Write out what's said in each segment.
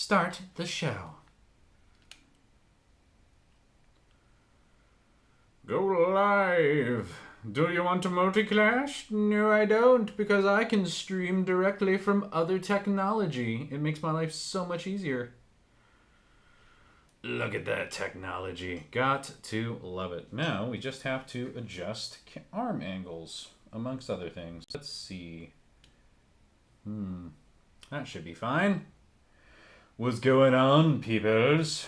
start the show. Go live. Do you want to multi-clash? No, I don't, because I can stream directly from other technology. It makes my life so much easier. Look at that technology. Got to love it. Now we just have to adjust arm angles, amongst other things. Let's see. That should be fine. What's going on, peoples?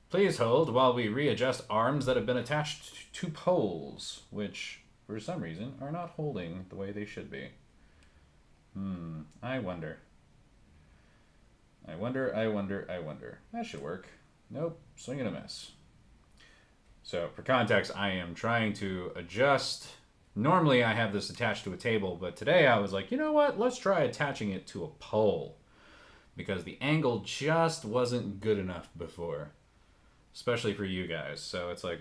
Please hold while we readjust arms that have been attached to poles, which, for some reason, are not holding the way they should be. I wonder. I wonder. That should work. Nope, swing and a miss. So, for context, I am trying to adjust. Normally, I have this attached to a table, but today I was like, you know what? Let's try attaching it to a pole. Because the angle just wasn't good enough before. Especially for you guys. So it's like,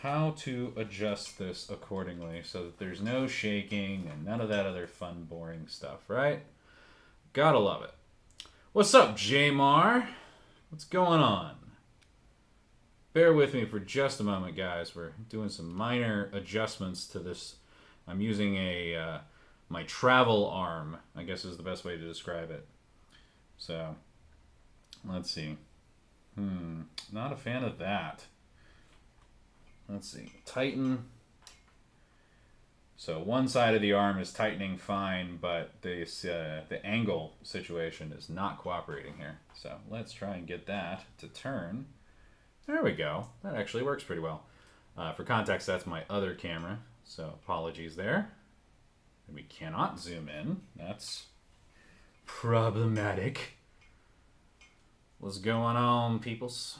how to adjust this accordingly so that there's no shaking and none of that other fun, boring stuff, right? Gotta love it. What's up, Jamar? What's going on? Bear with me for just a moment, guys. We're doing some minor adjustments to this. I'm using my travel arm, I guess is the best way to describe it. So, let's see. Not a fan of that. Let's see. Tighten. So one side of the arm is tightening fine, but this the angle situation is not cooperating here. So let's try and get that to turn. There we go. That actually works pretty well. For context, that's my other camera. So apologies there. And we cannot zoom in. That's problematic. What's going on, peoples?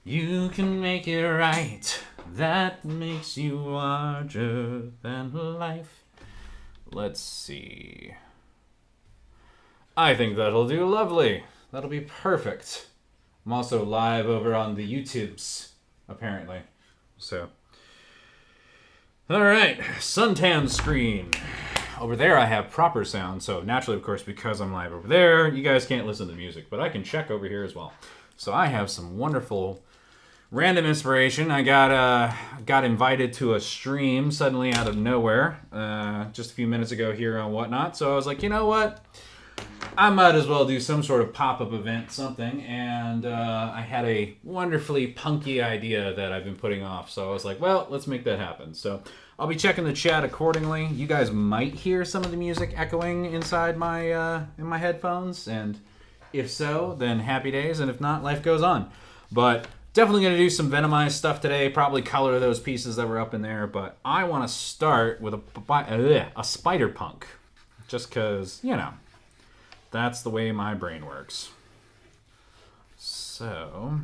You can make it right. That makes you larger than life. Let's see. I think that'll do lovely. That'll be perfect. I'm also live over on the YouTubes, apparently. So, all right, suntan screen. Over there I have proper sound, so naturally, of course, because I'm live over there, you guys can't listen to the music, but I can check over here as well. So I have some wonderful random inspiration. I got invited to a stream suddenly out of nowhere just a few minutes ago here on Whatnot, so I was like, you know what? I might as well do some sort of pop-up event, something, and I had a wonderfully punky idea that I've been putting off, so I was like, well, let's make that happen. So I'll be checking the chat accordingly. You guys might hear some of the music echoing inside my in my headphones, and if so, then happy days, and if not, life goes on. But definitely going to do some Venomized stuff today, probably color those pieces that were up in there, but I want to start with a SpiderPunk, just because, you know, that's the way my brain works. So,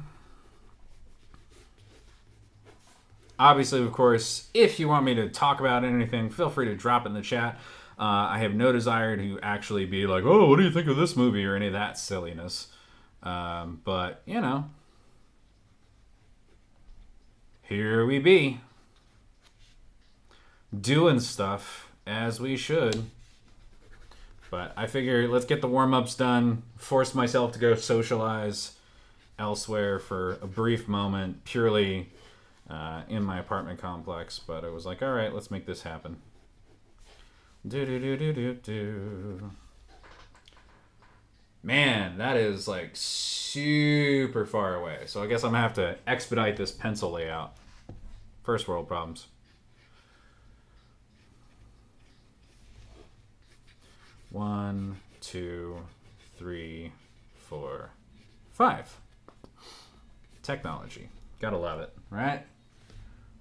obviously, of course, if you want me to talk about anything, feel free to drop it in the chat. I have no desire to actually be like, oh, what do you think of this movie, or any of that silliness. But, you know, here we be. Doing stuff as we should. But I figure let's get the warm-ups done, force myself to go socialize elsewhere for a brief moment, purely in my apartment complex. But I was like, all right, let's make this happen. Do. Man, that is like super far away. So I guess I'm going to have to expedite this pencil layout. First world problems. 1, 2, 3, 4, 5. Technology. Gotta love it, right?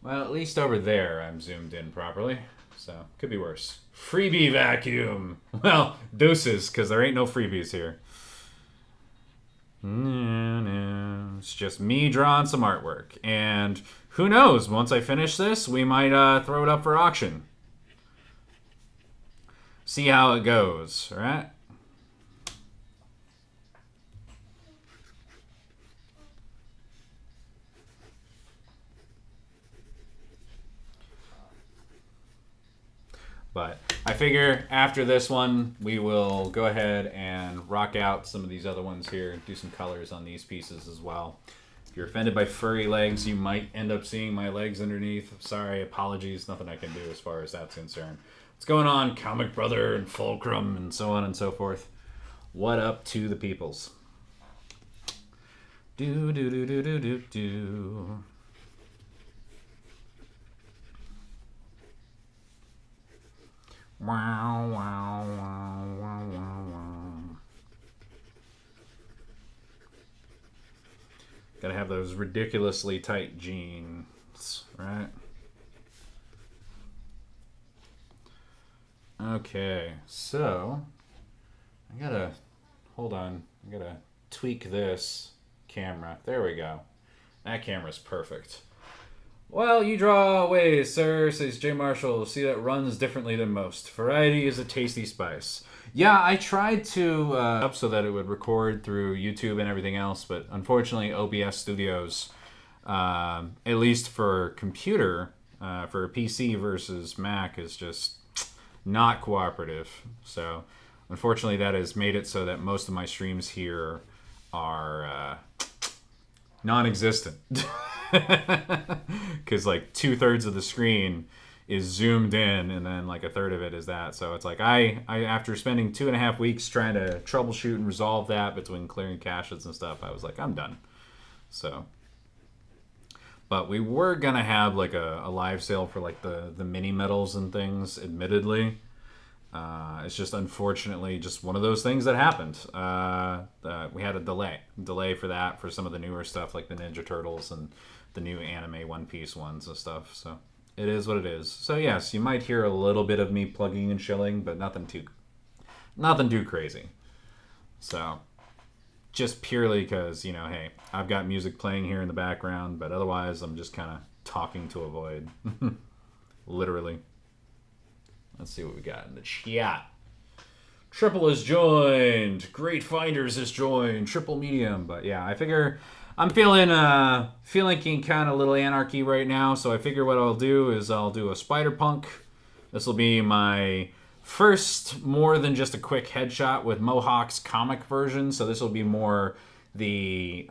Well, at least over there I'm zoomed in properly. So, could be worse. Freebie vacuum! Well, deuces, because there ain't no freebies here. No. It's just me drawing some artwork. And who knows, once I finish this, we might throw it up for auction. See how it goes, right? But I figure after this one, we will go ahead and rock out some of these other ones here, do some colors on these pieces as well. If you're offended by furry legs, you might end up seeing my legs underneath. Sorry, apologies, nothing I can do as far as that's concerned. What's going on, Comic Brother and Fulcrum and so on and so forth? What up to the peoples? Do do do do do do do. Wow, wow, wow, wow, wow, wow. Gotta have those ridiculously tight jeans, right? Okay, so I gotta, hold on, I gotta tweak this camera. There we go. That camera's perfect. Well, you draw away, sir, says J. Marshall. See, that runs differently than most. Variety is a tasty spice. Yeah, I tried to up so that it would record through YouTube and everything else, but unfortunately OBS Studios, at least for computer, for PC versus Mac, is just not cooperative. So unfortunately that has made it so that most of my streams here are non-existent. Because like 2/3 of the screen is zoomed in and then like 1/3 of it is that. So it's like I after spending 2.5 weeks trying to troubleshoot and resolve that between clearing caches and stuff, I was like, I'm done. So, but we were gonna have like a live sale for like the mini medals and things, admittedly. It's just unfortunately just one of those things that happened. We had a delay for that, for some of the newer stuff like the Ninja Turtles and the new anime One Piece ones and stuff. So it is what it is. So yes, you might hear a little bit of me plugging and shilling, but nothing too crazy. So just purely because, you know, hey, I've got music playing here in the background, but otherwise I'm just kind of talking to a void. Literally. Let's see what we got in the chat. Triple has joined. Great Finders has joined. Triple Medium. But yeah, I figure I'm feeling kind of a little anarchy right now. So I figure what I'll do is I'll do a SpiderPunk. This will be my first more than just a quick headshot with Mohawk's comic version. So this will be more the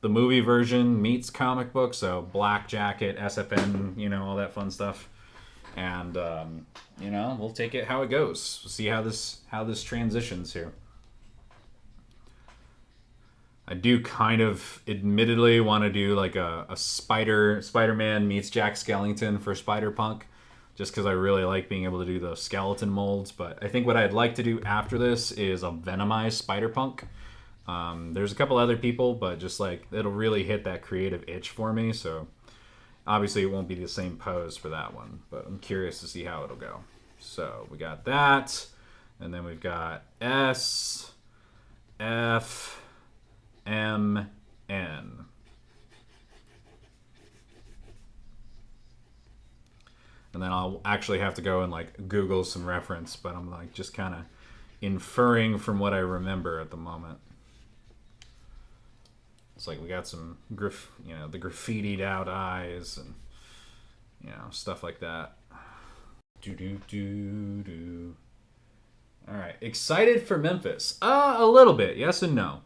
movie version meets comic book. So black jacket, SFN, you know, all that fun stuff. And you know, we'll take it how it goes. We'll see how this transitions here. I do kind of admittedly want to do like a Spider-Man meets Jack Skellington for SpiderPunk, just because I really like being able to do the skeleton molds. But I think what I'd like to do after this is a Venomized SpiderPunk. There's a couple other people, but just like it'll really hit that creative itch for me. So obviously, it won't be the same pose for that one, but I'm curious to see how it'll go. So we got that, and then we've got S, F, M, N. And then I'll actually have to go and like Google some reference, but I'm like just kind of inferring from what I remember at the moment. It's like we got some the graffitied out eyes and, you know, stuff like that. Do. All right, excited for Memphis? A little bit, yes and no.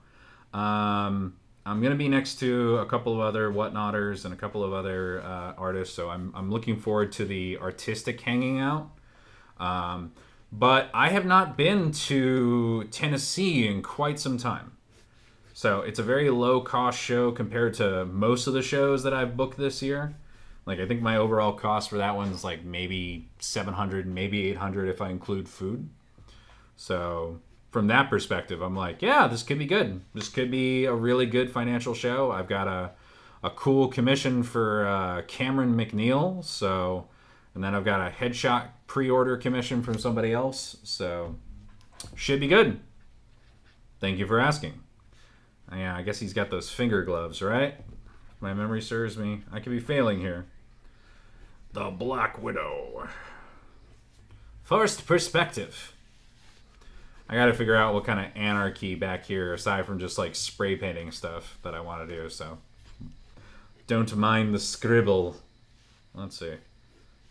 I'm gonna be next to a couple of other whatnotters and a couple of other artists, so I'm looking forward to the artistic hanging out. But I have not been to Tennessee in quite some time. So it's a very low-cost show compared to most of the shows that I've booked this year. Like, I think my overall cost for that one's like maybe $700, maybe $800 if I include food. So from that perspective, I'm like, yeah, this could be good. This could be a really good financial show. I've got a cool commission for Cameron McNeil. So, and then I've got a headshot pre-order commission from somebody else. So should be good. Thank you for asking. Yeah, I guess he's got those finger gloves, right? If my memory serves me. I could be failing here. The Black Widow. First perspective. I gotta figure out what kind of anarchy back here, aside from just like spray painting stuff that I want to do, so. Don't mind the scribble. Let's see.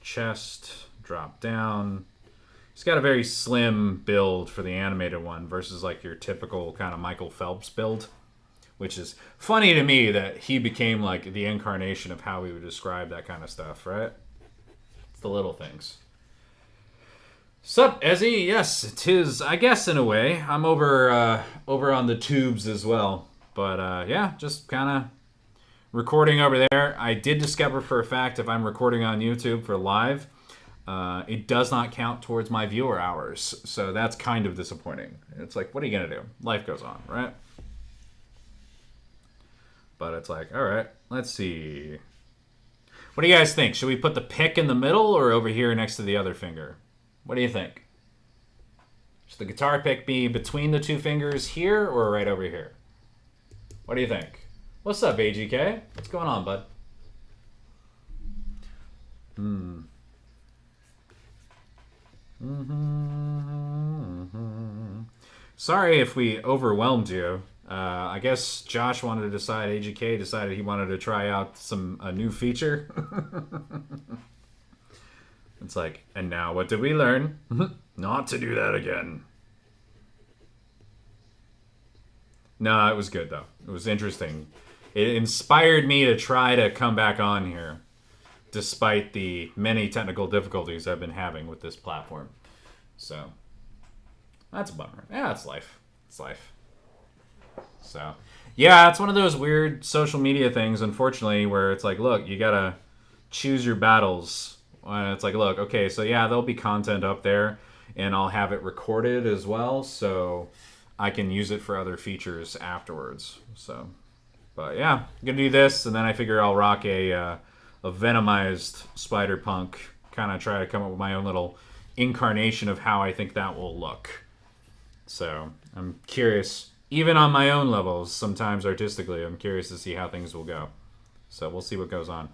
Chest, drop down. He's got a very slim build for the animated one versus like your typical kind of Michael Phelps build, which is funny to me that he became like the incarnation of how we would describe that kind of stuff, right? It's the little things. Sup, Ezzy? Yes, it is, I guess, in a way. I'm over on the tubes as well. But yeah, just kind of recording over there. I did discover for a fact if I'm recording on YouTube for live, it does not count towards my viewer hours. So that's kind of disappointing. It's like, what are you going to do? Life goes on, right? But it's like, all right, let's see. What do you guys think? Should we put the pick in the middle or over here next to the other finger? What do you think? Should the guitar pick be between the two fingers here or right over here? What do you think? What's up, AGK? What's going on, bud? Sorry if we overwhelmed you. I guess Josh wanted to decide, AGK decided he wanted to try out a new feature. It's like, and now what did we learn? Not to do that again. No, it was good though. It was interesting. It inspired me to try to come back on here, despite the many technical difficulties I've been having with this platform. So, that's a bummer. Yeah, it's life. It's life. So, yeah, it's one of those weird social media things, unfortunately, where it's like, look, you gotta choose your battles. It's like, look, okay, so yeah, there'll be content up there, and I'll have it recorded as well, so I can use it for other features afterwards. So, but yeah, I'm gonna do this, and then I figure I'll rock a Venomized SpiderPunk, kind of try to come up with my own little incarnation of how I think that will look. So, I'm curious, even on my own levels, sometimes artistically, I'm curious to see how things will go. So, we'll see what goes on.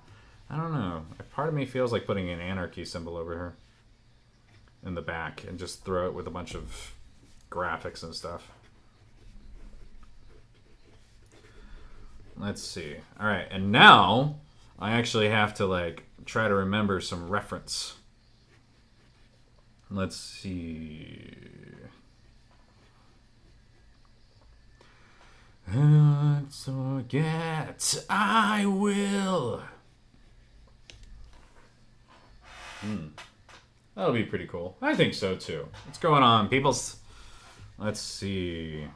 I don't know. Part of me feels like putting an anarchy symbol over here in the back and just throw it with a bunch of graphics and stuff. Let's see. All right, and now I actually have to like try to remember some reference. Let's see. Let's forget. I will. That'll be pretty cool. I think so too. What's going on, peoples? Let's see.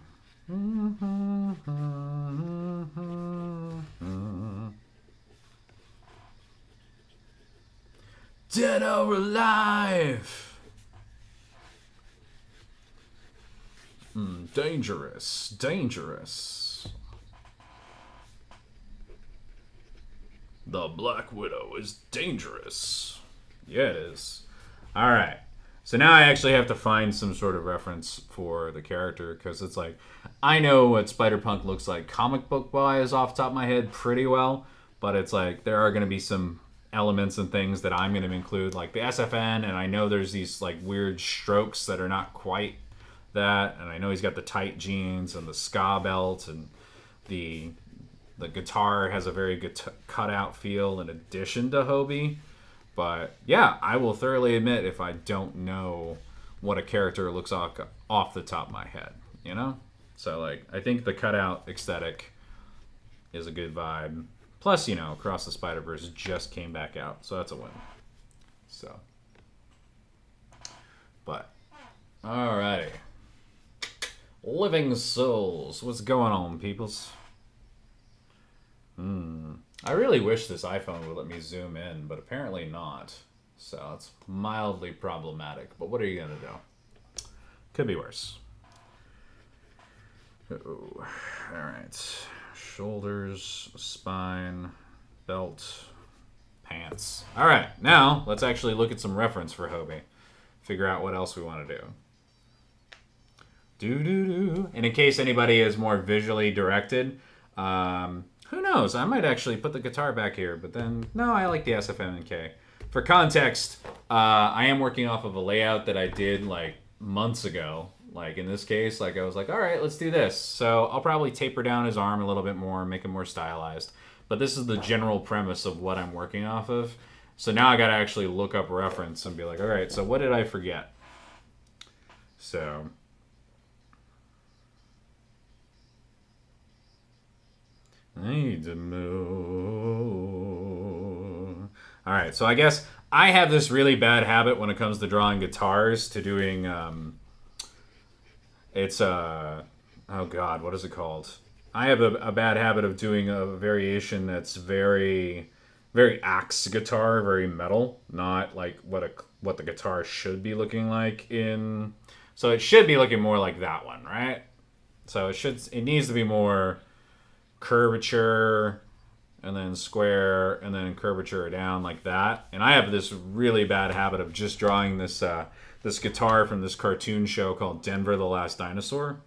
Dead or alive? Dangerous. Dangerous. The Black Widow is dangerous. Yeah, it is. Alright. So now I actually have to find some sort of reference for the character, because it's like, I know what SpiderPunk looks like comic book wise off the top of my head pretty well, but it's like there are going to be some elements and things that I'm going to include, like the SFN, and I know there's these like weird strokes that are not quite that, and I know he's got the tight jeans and the ska belt, and the guitar has a very good cutout feel in addition to Hobie. But yeah, I will thoroughly admit if I don't know what a character looks like off the top of my head, you know? So like, I think the cutout aesthetic is a good vibe. Plus, you know, Across the Spider-Verse just came back out, so that's a win. So, but, alrighty. Living Souls, what's going on, peoples? I really wish this iPhone would let me zoom in, but apparently not. So it's mildly problematic. But what are you going to do? Could be worse. Oh, all right. Shoulders, spine, belt, pants. All right. Now let's actually look at some reference for Hobie. Figure out what else we want to do. Do-do-do. And in case anybody is more visually directed, who knows? I might actually put the guitar back here, but then, no, I like the SFMK. For context, I am working off of a layout that I did, like, months ago. Like, in this case, like, I was like, all right, let's do this. So I'll probably taper down his arm a little bit more, make him more stylized. But this is the general premise of what I'm working off of. So now I got to actually look up reference and be like, all right, so what did I forget? So I need to move. All right, so I guess I have this really bad habit when it comes to drawing guitars to doing it's oh god, what is it called? I have a bad habit of doing a variation that's very axe guitar, very metal, not like what the guitar should be looking like in. So it should be looking more like that one, right? So it needs to be more curvature and then square and then curvature down like that. And I have this really bad habit of just drawing this this guitar from this cartoon show called Denver the Last Dinosaur.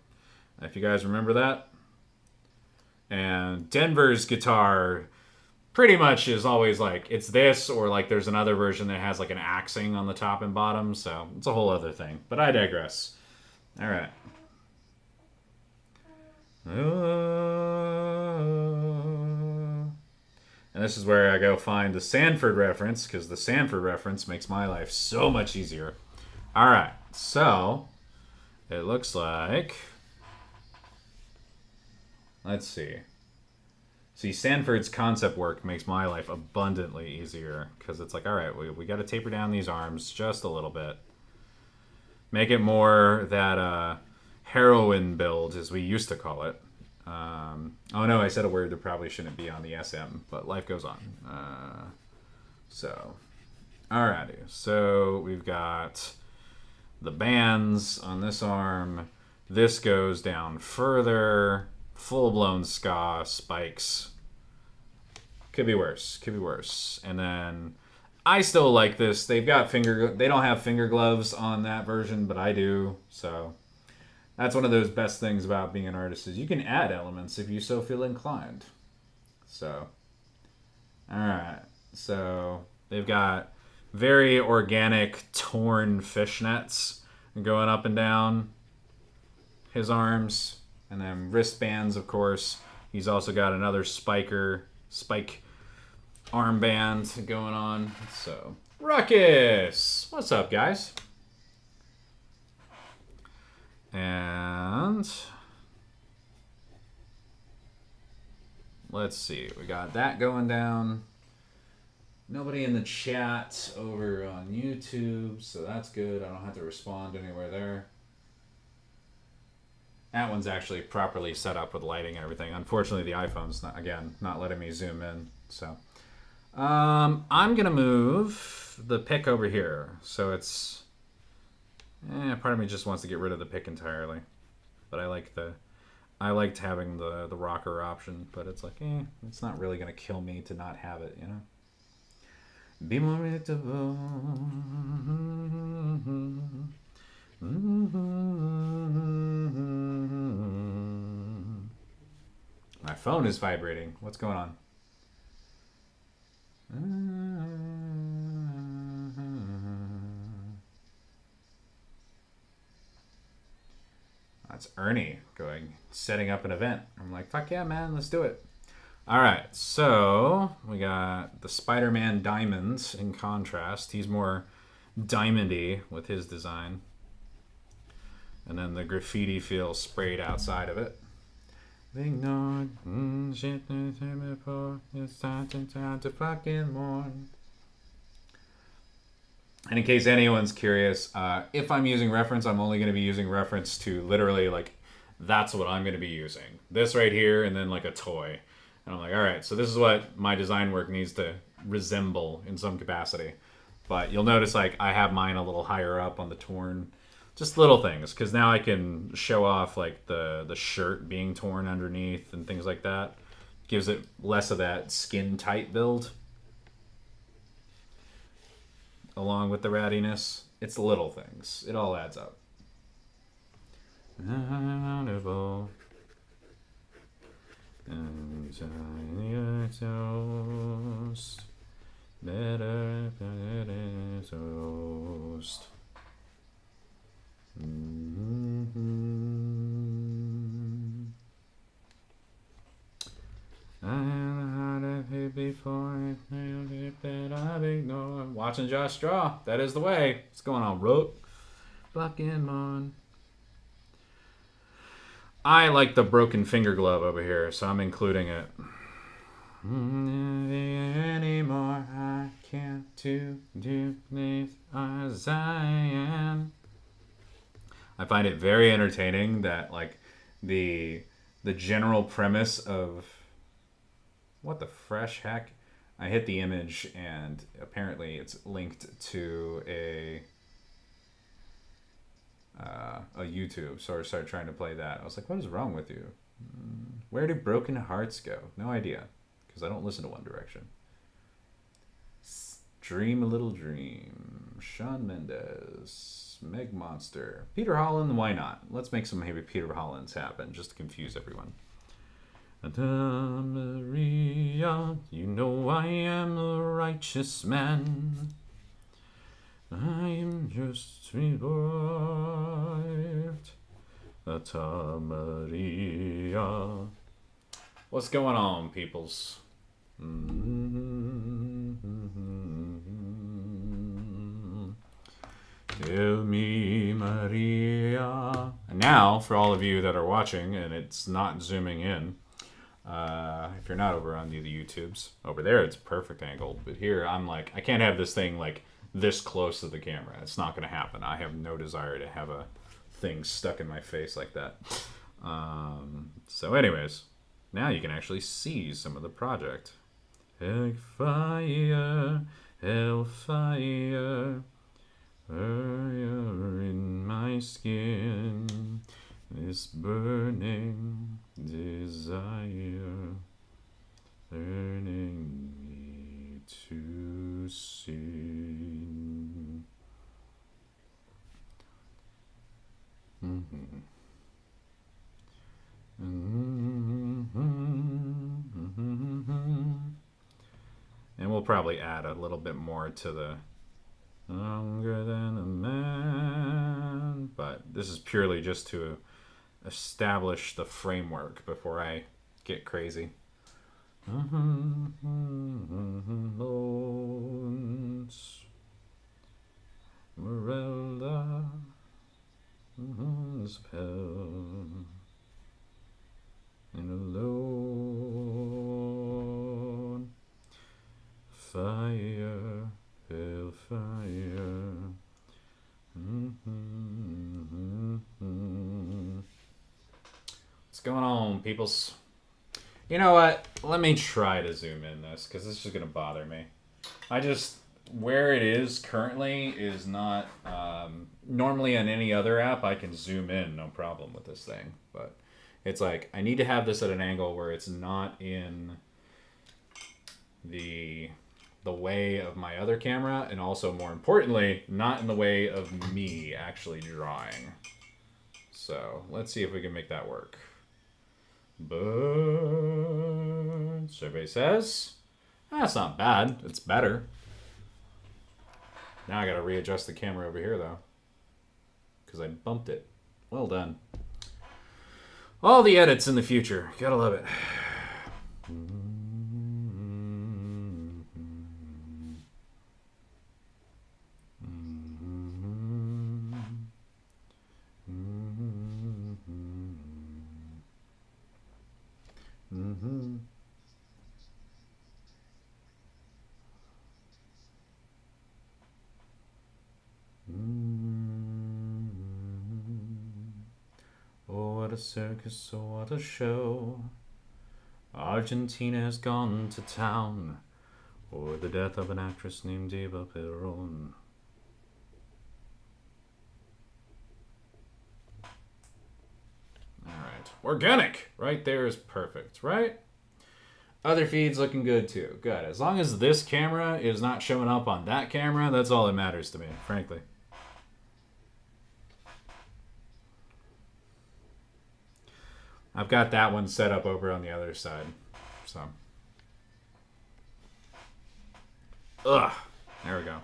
If you guys remember that. And Denver's guitar pretty much is always like it's this, or like there's another version that has like an axing on the top and bottom, so it's a whole other thing. But I digress. All right. And this is where I go find the Sanford reference, because the Sanford reference makes my life so much easier. All right, so it looks like, let's see. See, Sanford's concept work makes my life abundantly easier, because it's like, all right, we got to taper down these arms just a little bit. Make it more that heroin build, as we used to call it. Oh no, I said a word that probably shouldn't be on the SM, but life goes on. So, alrighty. So we've got the bands on this arm. This goes down further. Full-blown ska spikes. Could be worse. Could be worse. And then I still like this. They don't have finger gloves on that version, but I do. So that's one of those best things about being an artist is you can add elements if you so feel inclined. So, all right. So they've got very organic torn fishnets going up and down his arms. And then wristbands, of course. He's also got another spike armband going on. So, Ruckus! What's up, guys? And let's see. We got that going down. Nobody in the chat over on YouTube, so that's good. I don't have to respond anywhere there. That one's actually properly set up with lighting and everything. Unfortunately, the iPhone's not letting me zoom in. So I'm gonna move the pick over here. So it's part of me just wants to get rid of the pick entirely, but I liked having the rocker option. But it's like it's not really gonna kill me to not have it, you know. Be more predictable. My phone is vibrating. What's going on? That's Ernie setting up an event. I'm like, fuck yeah, man, let's do it. All right, so we got the Spider-Man diamonds in contrast. He's more diamondy with his design. And then the graffiti feels sprayed outside of it. Ignored shit before it's time to fucking mourn. And in case anyone's curious, if I'm using reference, I'm only going to be using reference to literally like that's what I'm going to be using. This right here, and then like a toy. And I'm like, all right, so this is what my design work needs to resemble in some capacity. But you'll notice like I have mine a little higher up on the torn. Just little things, because now I can show off like the shirt being torn underneath and things like that. Gives it less of that skin tight build. Along with the rattiness. It's the little things. It all adds up. Better toast. Watching Josh draw. That is the way. What's going on, Rook? Fucking on. I like the broken finger glove over here, so I'm including it. Anymore, I can't do this as I am. I find it very entertaining that like the general premise of what the fresh heck. I hit the image and apparently it's linked to a YouTube, so I started trying to play that. I was like, what is wrong with you? Where do broken hearts go? No idea, because I don't listen to One Direction. Dream a Little Dream. Shawn Mendes. Meg Monster. Peter Holland, why not? Let's make some maybe Peter Hollands happen, just to confuse everyone. Maria, you know I am a righteous man. I'm just revived. Maria. What's going on, peoples? Tell me, Maria. And now, for all of you that are watching, and it's not zooming in, if you're not over on the YouTubes, over there it's perfect angle, but here I'm like, I can't have this thing like this close to the camera. It's not going to happen. I have no desire to have a thing stuck in my face like that. So anyways, now you can actually see some of the project. Hellfire, hellfire, fire in my skin, this burning desire, burning me to sin. And we'll probably add a little bit more to the longer than a man, but this is purely just to establish the framework before I get crazy. Bones, Morella, spell, and alone, fire, hellfire. What's going on, peoples? You know what? Let me try to zoom in this, because this is going to bother me. Where it is currently is not, normally on any other app I can zoom in, no problem with this thing. But it's like, I need to have this at an angle where it's not in the way of my other camera, and also more importantly, not in the way of me actually drawing. So let's see if we can make that work. But survey says that's not bad. It's better. Now I gotta readjust the camera over here though, because I bumped it. Well done. All the edits in the future. Gotta love it. Oh, what a circus, oh, what a show. Argentina has gone to town for the death of an actress named Eva Perón. Alright, organic! Right there is perfect, right? Other feeds looking good too. Good. As long as this camera is not showing up on that camera, that's all that matters to me, frankly. I've got that one set up over on the other side, so. Ugh. There we go.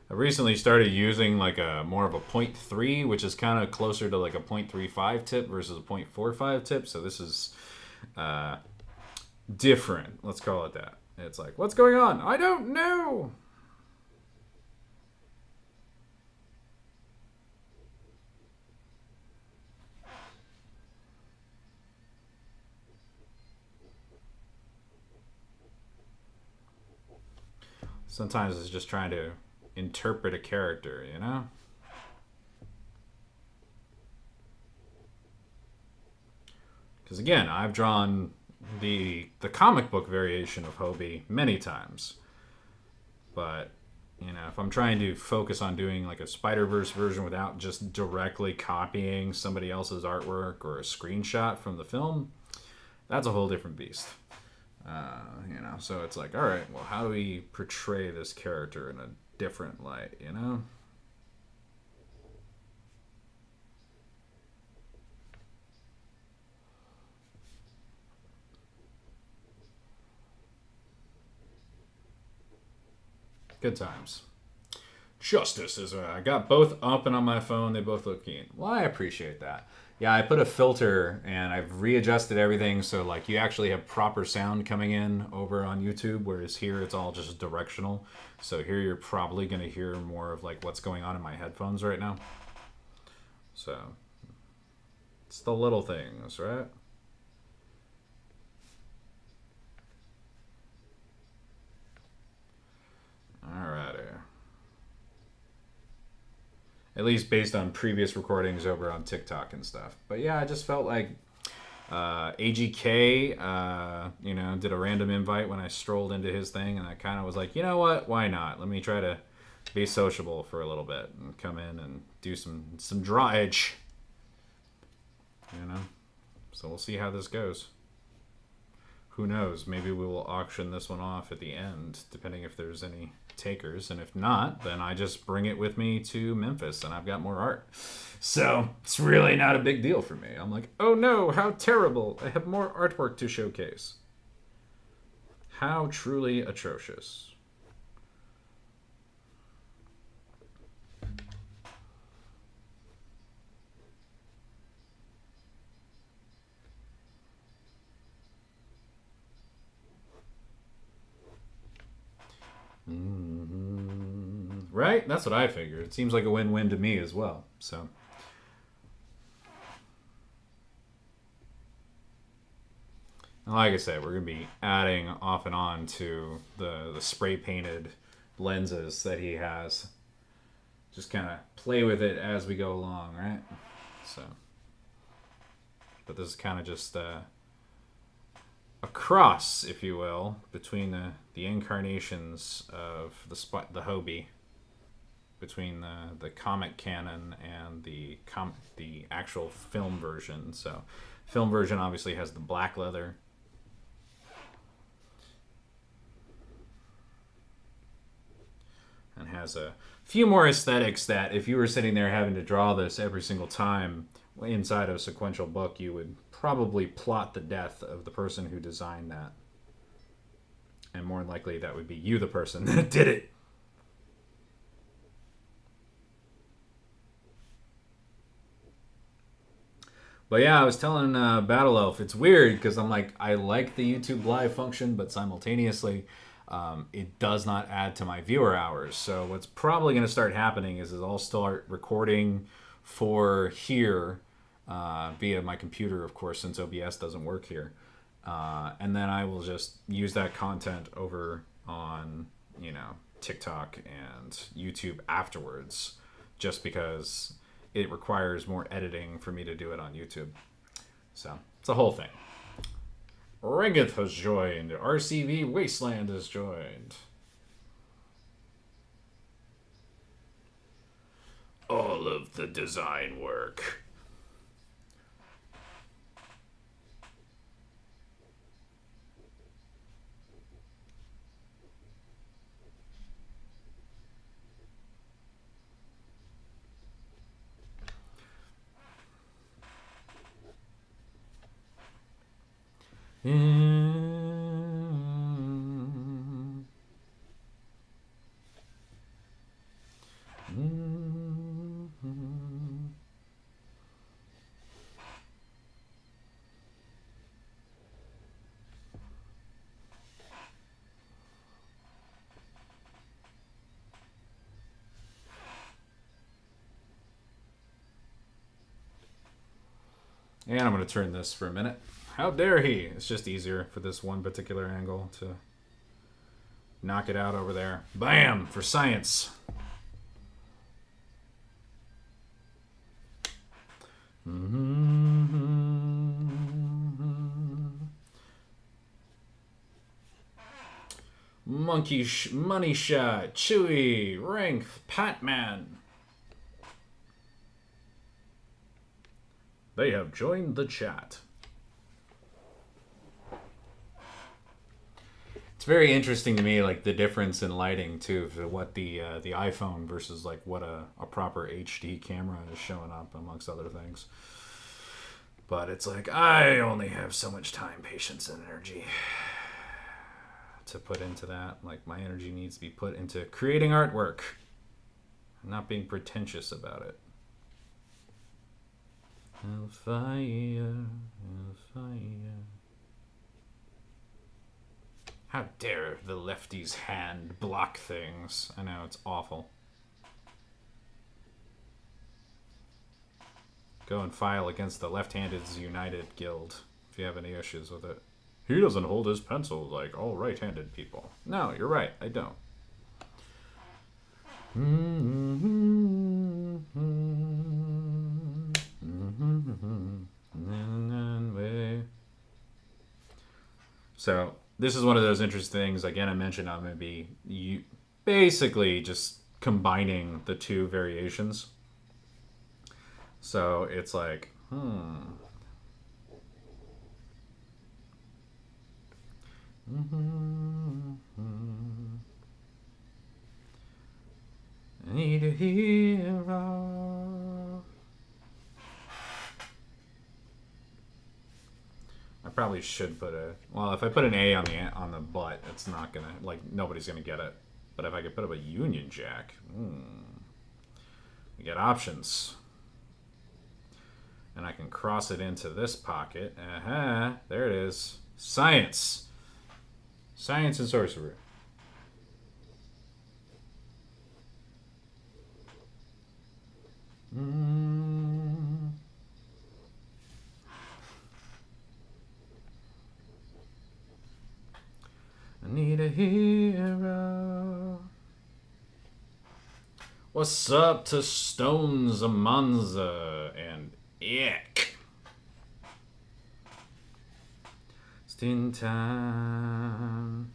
I recently started using like a more of a 0.3, which is kind of closer to like a 0.35 tip versus a 0.45 tip. So this is different. Let's call it that. It's like, what's going on? I don't know. Sometimes it's just trying to interpret a character, you know? Because again, I've drawn the comic book variation of Hobie many times. But, you know, if I'm trying to focus on doing like a Spider-Verse version without just directly copying somebody else's artwork or a screenshot from the film, that's a whole different beast. You know, so it's like, all right, well, how do we portray this character in a different light, you know? Good times. Justice is I got both open on my phone. They both look keen. Well, I appreciate that. Yeah, I put a filter and I've readjusted everything so like you actually have proper sound coming in over on YouTube, whereas here it's all just directional. So here you're probably going to hear more of like what's going on in my headphones right now. So it's the little things, right? Alrighty. At least based on previous recordings over on TikTok and stuff. But yeah, I just felt like AGK, you know, did a random invite when I strolled into his thing, and I kind of was like, you know what? Why not? Let me try to be sociable for a little bit and come in and do some drawage. You know, so we'll see how this goes. Who knows? Maybe we will auction this one off at the end, depending if there's any takers. And if not, then I just bring it with me to Memphis and I've got more art. So it's really not a big deal for me. I'm like, oh no, how terrible. I have more artwork to showcase. How truly atrocious. Right? That's what I figured. It seems like a win-win to me as well. So, like I said, we're going to be adding off and on to the spray painted lenses that he has. Just kind of play with it as we go along, right? So, but this is kind of just a cross, if you will, between the incarnations of the Hobie, between the comic canon and the actual film version. So, film version obviously has the black leather. And has a few more aesthetics that if you were sitting there having to draw this every single time inside of a sequential book, you would probably plot the death of the person who designed that. And more likely that would be you, the person that did it. But yeah, I was telling Battle Elf, it's weird because I'm like, I like the YouTube live function, but simultaneously, it does not add to my viewer hours. So what's probably going to start happening is I'll start recording for here via my computer, of course, since OBS doesn't work here. And then I will just use that content over on, you know, TikTok and YouTube afterwards, just because it requires more editing for me to do it on YouTube. So it's a whole thing. Ringeth has joined. RCV Wasteland has joined. All of the design work. And I'm going to turn this for a minute. How dare he? It's just easier for this one particular angle to knock it out over there. Bam! For science. Money Shot, Chewy, Rinth, Patman. They have joined the chat. It's very interesting to me, like the difference in lighting too, for what the iPhone versus like what a proper HD camera is showing up, amongst other things. But it's like I only have so much time, patience, and energy to put into that. Like my energy needs to be put into creating artwork, not being pretentious about it. Hellfire, hellfire. How dare the lefty's hand block things? I know, it's awful. Go and file against the Left-Handeds United Guild if you have any issues with it. He doesn't hold his pencil like all right-handed people. No, you're right, I don't. So this is one of those interesting things. Again, I mentioned I'm going to be basically just combining the two variations. So it's like, I need a hero. I probably should put a... Well, if I put an A on the butt, it's not gonna... Like, nobody's gonna get it. But if I could put up a Union Jack... we get options. And I can cross it into this pocket. There it is. Science. Science and sorcery. I need a hero. What's up to Stones, Amanza, and Ick? Just in time.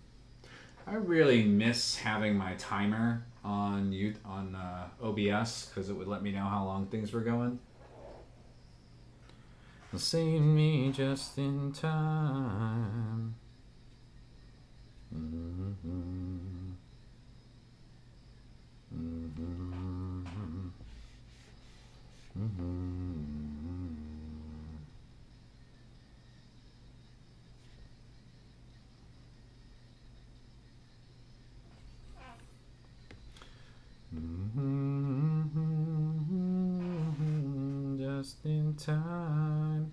I really miss having my timer on OBS because it would let me know how long things were going. Save me just in time. Just in time.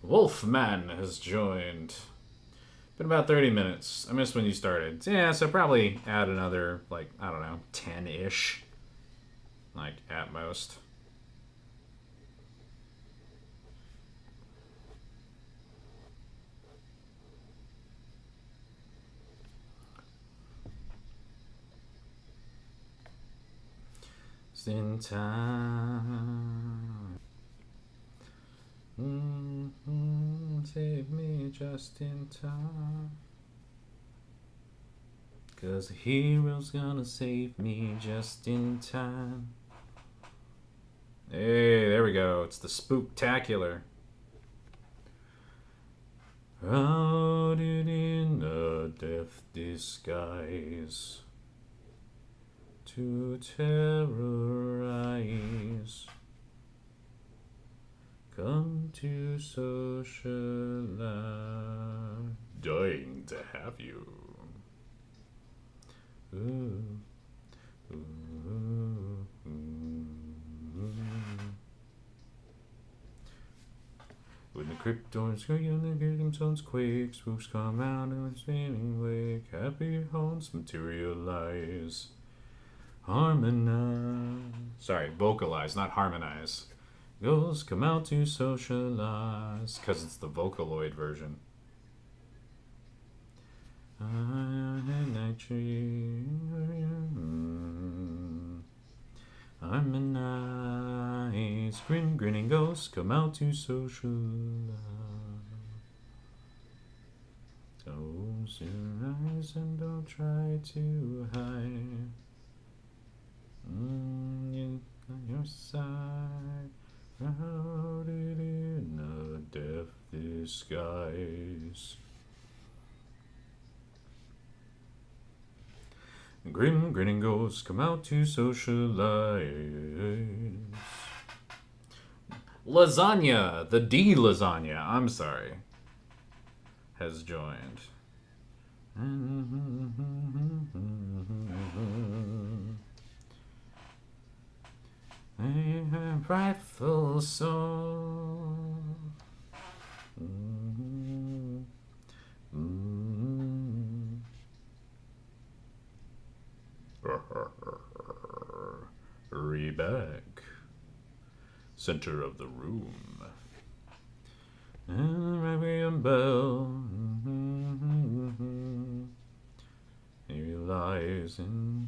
Wolfman has joined. Been about 30 minutes. I missed when you started. Yeah, so probably add another, like, I don't know, 10-ish. Like, at most. Just in time. Save me just in time. 'Cause the hero's gonna save me just in time. Hey, there we go. It's the spooktacular. Shrouded in a death disguise to terrorize. Come to socialize. Dying to have you. Ooh. Ooh. Ooh. When the cryptons scream and the tombstones quake, spooks come out in a spinning wake, happy haunts materialize. Harmonize. Sorry, vocalize, not harmonize. Ghosts come out to socialize. Because it's the Vocaloid version. Harmonize. Grinning ghosts come out to socialize. Close your eyes and don't try to hide. On your side, shrouded in a death disguise. Grinning ghosts come out to socialize. Lasagna, the D lasagna, I'm sorry, has joined. A rightful soul. Reback. Center of the room. And Requiem bell. Here lies in.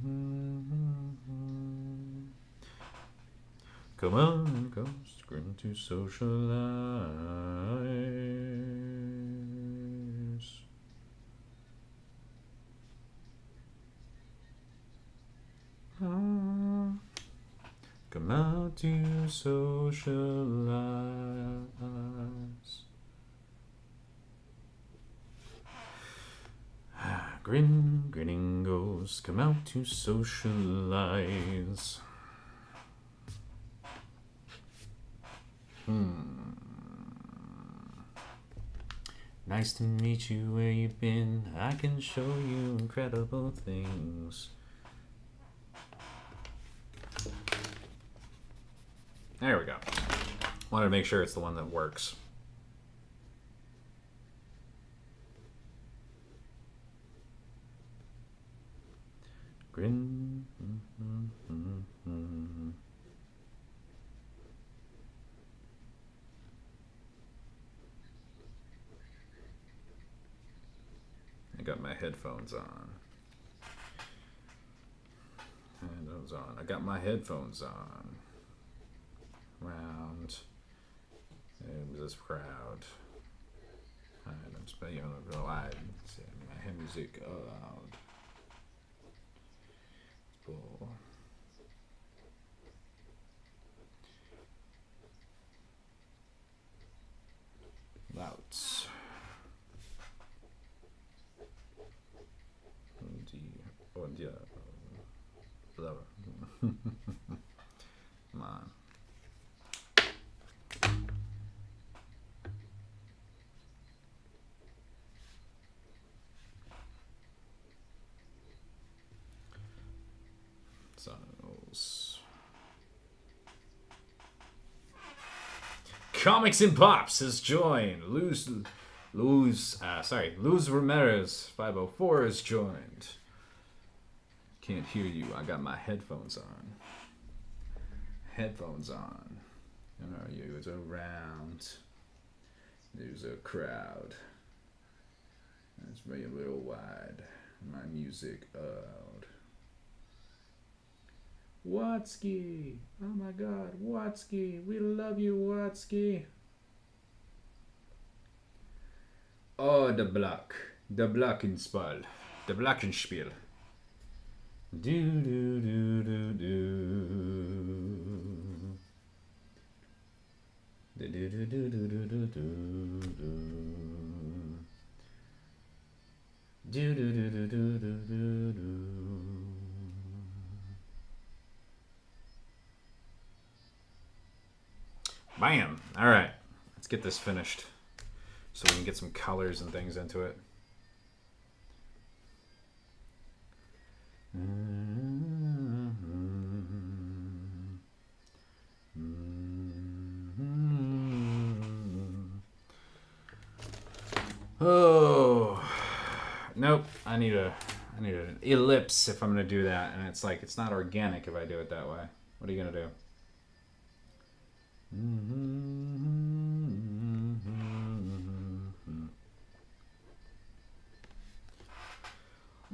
Come on, ghost, grim to socialize. Come out to socialize. Grinning ghosts come out to socialize. Nice to meet you where you've been. I can show you incredible things. There we go. Wanted to make sure it's the one that works. Grin. I got my headphones on. Headphones on. I got my headphones on. Round. This crowd. I'm spelling real loud. My music loud. Cool. Louds. Und ja, blah. Come on. Sonos. Comics and Pops has joined. Luz Ramirez 504 has joined. Can't hear you. I got my headphones on. Headphones on. And are you? It's around. There's a crowd. It's maybe a little wide. My music loud. Watsky! Oh my God, Watsky! We love you, Watsky! Oh, the Glockenspiel. The Glockenspiel. Do do do do do. Do do do do do do do do. Do do do do do do do do. Bam! All right, let's get this finished so we can get some colors and things into it. Oh, nope. I need a I need an ellipse if I'm going to do that. And it's like, it's not organic if I do it that way. What are you going to do?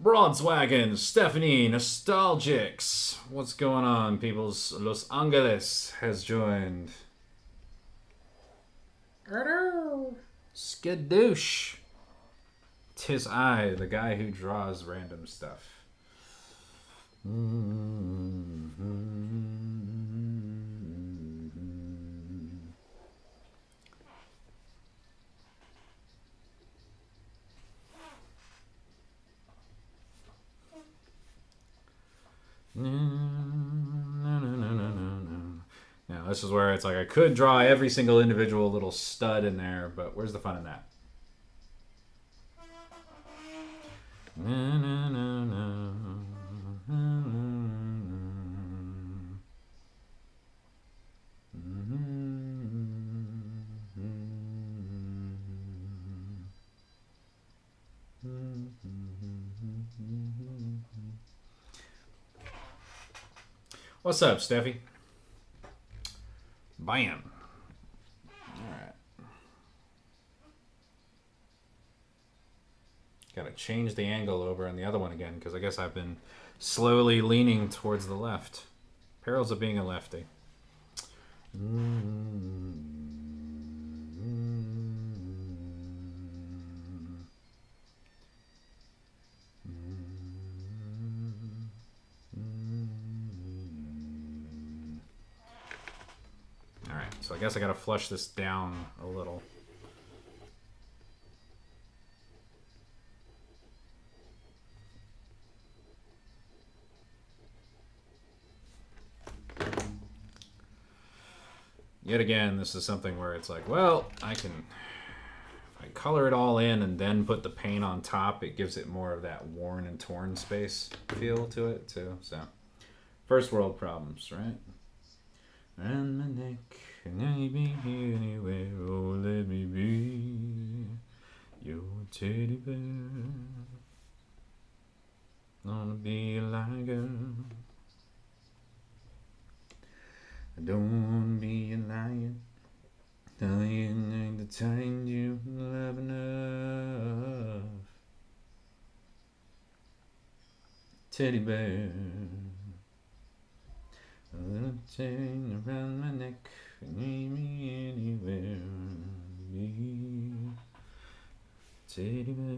Broadswagon, Stephanie, Nostalgics. What's going on, peoples? Los Angeles has joined. Skadoosh. 'Tis I, the guy who draws random stuff. Now, this is where it's like I could draw every single individual little stud in there, but where's the fun in that? What's up, Steffi? Bam. Alright. Gotta change the angle over on the other one again, because I guess I've been slowly leaning towards the left. Perils of being a lefty. Alright, so I guess I gotta flush this down a little. Yet again, this is something where it's like, well, I can, if I color it all in and then put the paint on top, it gives it more of that worn and torn space feel to it too. So, first world problems, right? Around my neck, can I be anywhere? Oh, let me be your teddy bear. Wanna be like a. I don't wanna be a lion. Dying ain't the time you love enough. Teddy bear. A little chain around my neck. Leave me anywhere. Be teddy bear.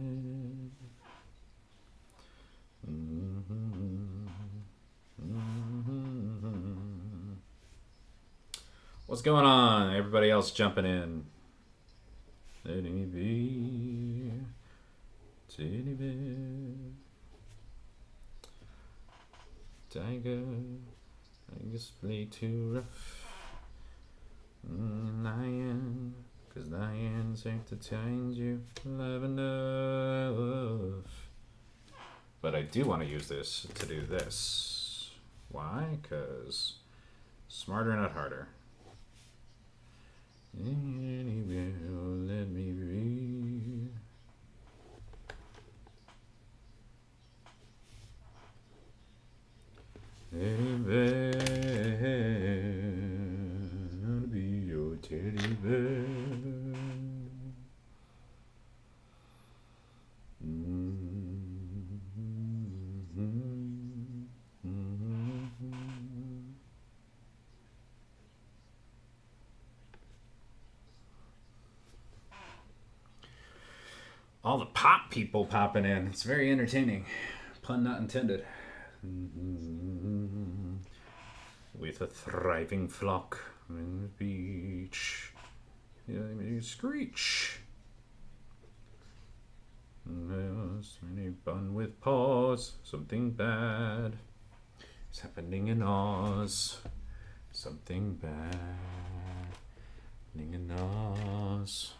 What's going on? Everybody else jumping in. Let me be teddy bear. Tiger, I guess play too rough. Lion, 'cause lions ain't the times you love enough. But I do want to use this to do this. Why? 'Cause smarter, not harder. Anywhere, let me be. Teddy bear, I'll be your teddy bear. All the pop people popping in. It's very entertaining. Pun not intended. With a thriving flock on the beach. Yeah, screech. There's any bun with paws. Something bad is happening in Oz. Something bad happening in Oz.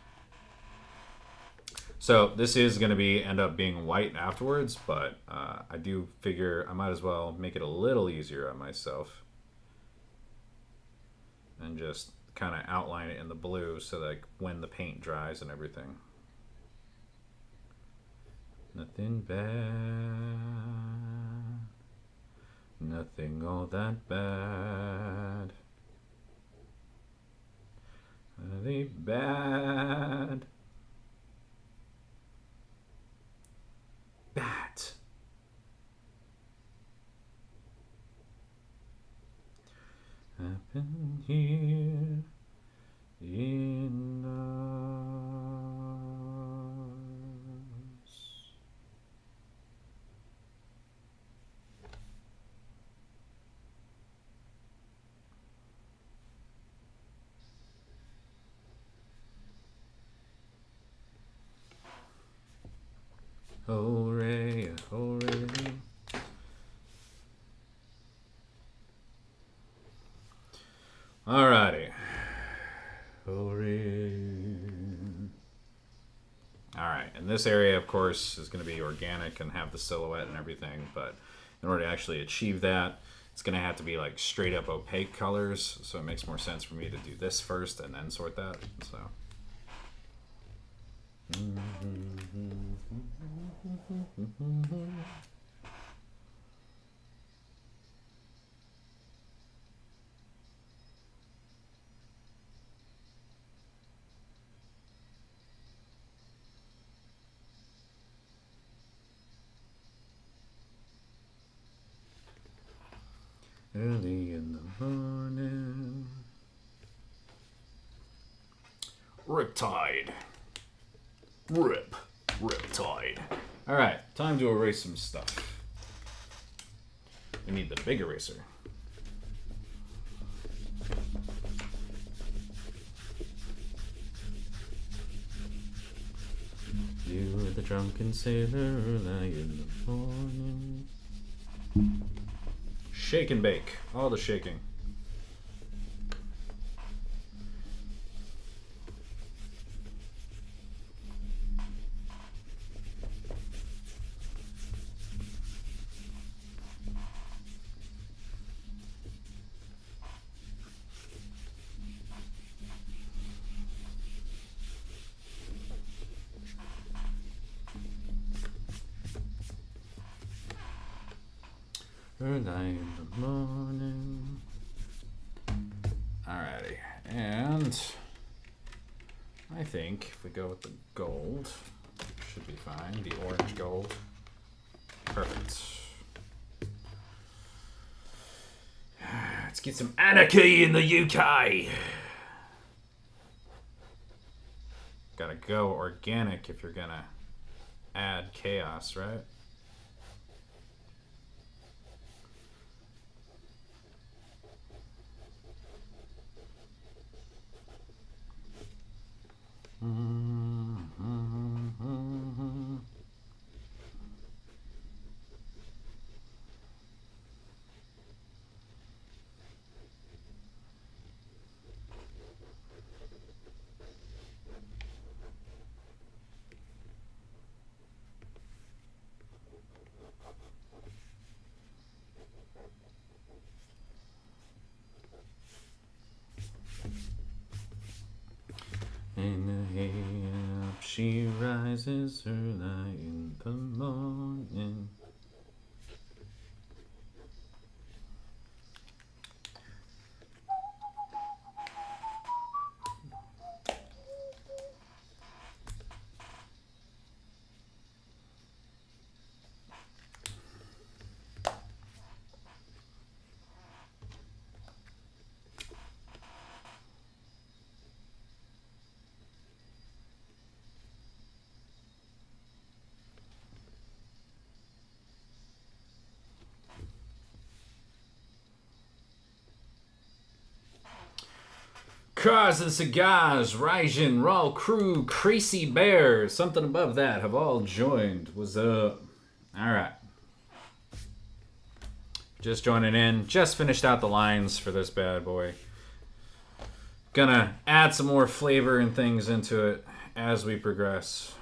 So this is going to end up being white afterwards, but I do figure I might as well make it a little easier on myself and just kind of outline it in the blue so that when the paint dries and everything. Nothing bad anything all that bad. Really bad. Bat. Happened here in us. Hooray, hooray. Alrighty. Hooray. Alright, and this area, of course, is going to be organic and have the silhouette and everything, but in order to actually achieve that, it's going to have to be like straight up opaque colors, so it makes more sense for me to do this first and then sort that, so... Early in the morning. Riptide. Riptide. Alright, time to erase some stuff. We need the big eraser. You were the drunken sailor early in the morning. Shake and bake. All the shaking. Early in the morning. Alrighty, and I think if we go with the gold, should be fine. The orange gold. Perfect. Let's get some anarchy in the UK. Gotta go organic if you're gonna add chaos, right? In the hay up she rises early in the morning. Cars and cigars, Raijin, Raw Crew, Crazy Bear, something above that have all joined. What's up? Alright. Just joining in. Just finished out the lines for this bad boy. Gonna add some more flavor and things into it as we progress.